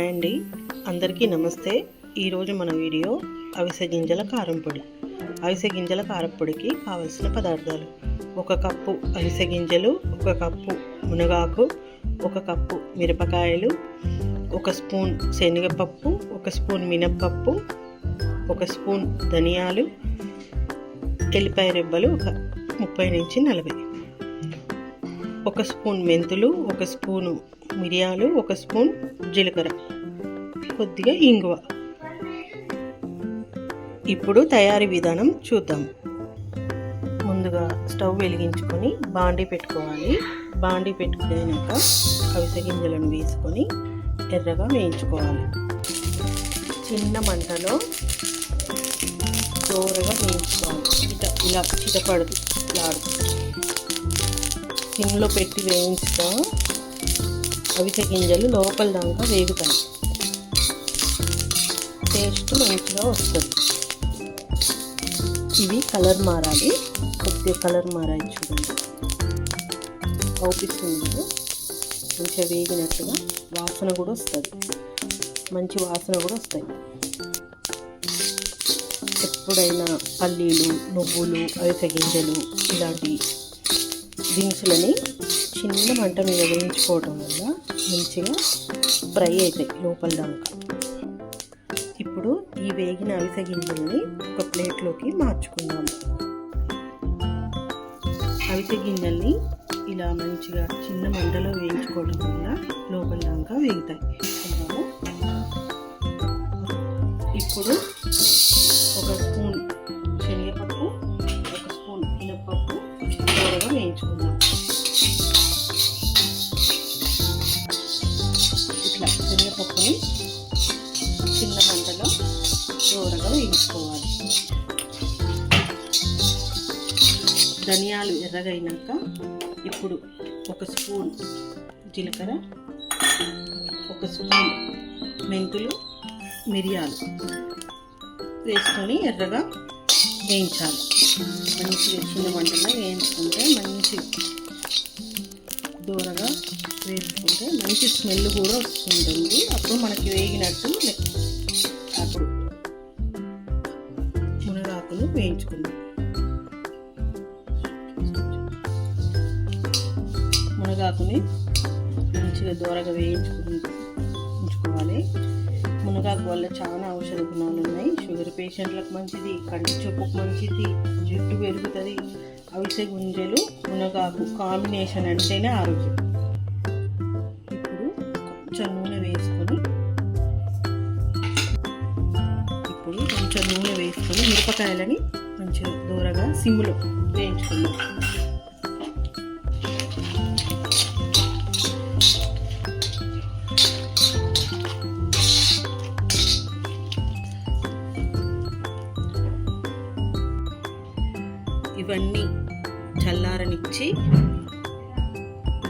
Hi అండి, అందరికీ నమస్తే. ఈరోజు మన వీడియో అవిసె గింజల కారం పొడి. అవిసె గింజల కారం పొడికి కావలసిన పదార్థాలు: 1 కప్పు అవిసె గింజలు, 1 కప్పు మునగాకు, 1 కప్పు మిరపకాయలు, 1 స్పూన్ శనగపప్పు, 1 స్పూన్ మినప్పప్పు, 1 స్పూన్ ధనియాలు, ఎల్లిపాయ రెబ్బలు 30 నుంచి 40, 1 స్పూన్ మెంతులు, 1 స్పూను మిరియాలు, 1 స్పూన్ జీలకర్ర, కొద్దిగా ఇంగువ. ఇప్పుడు తయారీ విధానం చూద్దాం. ముందుగా స్టవ్ వెలిగించుకొని బాండీ పెట్టుకోవాలి. బాండీ పెట్టుకున్నాక అవిసె గింజలను వేసుకొని ఎర్రగా వేయించుకోవాలి. చిన్న మంటలో దోరగా వేయించుకోవాలి. ఇలా చిటపడదు, లాడు. సిమ్లో పెట్టి వేయించుతా అవిసె గింజలు లోపల దాకా వేగుతాయి. టేస్ట్ మంచిగా వస్తుంది. ఇవి కలర్ మారాలి, కొద్దిగా కలర్ మారాలి. చూడండి, అవుపిస్తుంది కదా, మంచిగా వేగినట్టుగా వాసన కూడా వస్తుంది. మంచి వాసన కూడా వస్తాయి. ఎప్పుడైనా పల్లీలు, నువ్వులు, అవిసె గింజలు ఇలాంటి దినుసులని చిన్న మంట మీద వేయించుకోవడం వల్ల మంచిగా ఫ్రై అవుతాయి లోపల దాకా. ఇప్పుడు ఈ వేగిన అవిసె గింజల్ని ఒక ప్లేట్లోకి మార్చుకుందాము. అవిసె గింజల్ని ఇలా మంచిగా చిన్న మంటలో వేయించుకోవడం వల్ల లోపల దాకా వేగుతాయి. ఇప్పుడు 1 స్పూన్ శనగపప్పు, 1 స్పూన్ మినప్పప్పు దూరగా వేయించుకుందాం. ఇట్లా శనగపప్పుని చిన్న మంటలో దూరగా వేయించుకోవాలి. ధనియాలు ఎర్రగైనాక ఇప్పుడు 1 స్పూన్ జీలకర్ర, 1 స్పూన్ మెంతులు, మిరియాలు వేసుకొని ఎర్రగా వేయించాలి. మంచిగా చిన్న మంటలో వేయించుకుంటే మంచి దూరగా వేసుకుంటే మంచి స్మెల్ కూడా వస్తుంటుంది. అప్పుడు మనకి వేగినట్టు. అప్పుడు మునగాకులు వేయించుకుందాం. మునగాకుని మంచిగా దూరగా ఉంచుకోవాలి. మునగాకు వల్ల చాలా ఔషధ గుణాలు ఉన్నాయి. షుగర్ పేషెంట్లకు మంచిది, కంటి చూపుకు మంచిది, జుట్టు పెరుగుతుంది. అవిసె గింజలు మునగాకు కాంబినేషన్ అంటేనే ఆరోగ్యం. ఇప్పుడు కొంచెం నూనె వేసుకొని మిరపకాయలని మంచిగా దూరగా సిమ్లో వేయించుకుందాం. ఇవన్నీ చల్లారనిచ్చి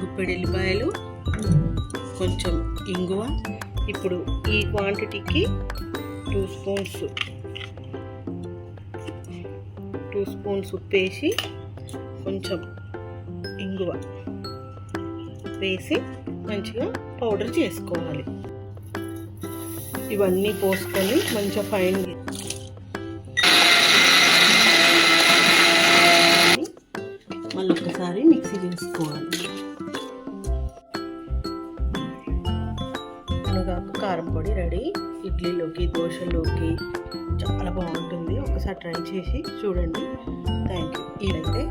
గుప్పెడు ఎల్లిపాయలు, కొంచెం ఇంగువ. ఇప్పుడు ఈ క్వాంటిటీకి 2 స్పూన్స్ ఉప్పు వేసి కొంచెం ఇంగువ వేసి మంచిగా పౌడర్ చేసుకోవాలి. ఇవన్నీ పోసుకొని మంచిగా ఫైన్ మళ్ళీ ఒకసారి మిక్సీ చేసుకోవాలి. మునగాకు కారం పొడి రెడీ. ఇడ్లీలోకి, దోశలోకి చాలా బాగుంటుంది. ఒకసారి ట్రై చేసి చూడండి. Thank you. ఇదైతే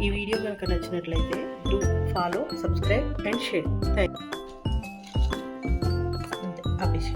ఈ వీడియో కనుక నచ్చినట్లయితే do follow, subscribe and share. Thank you. అంతే, ఆపేసి.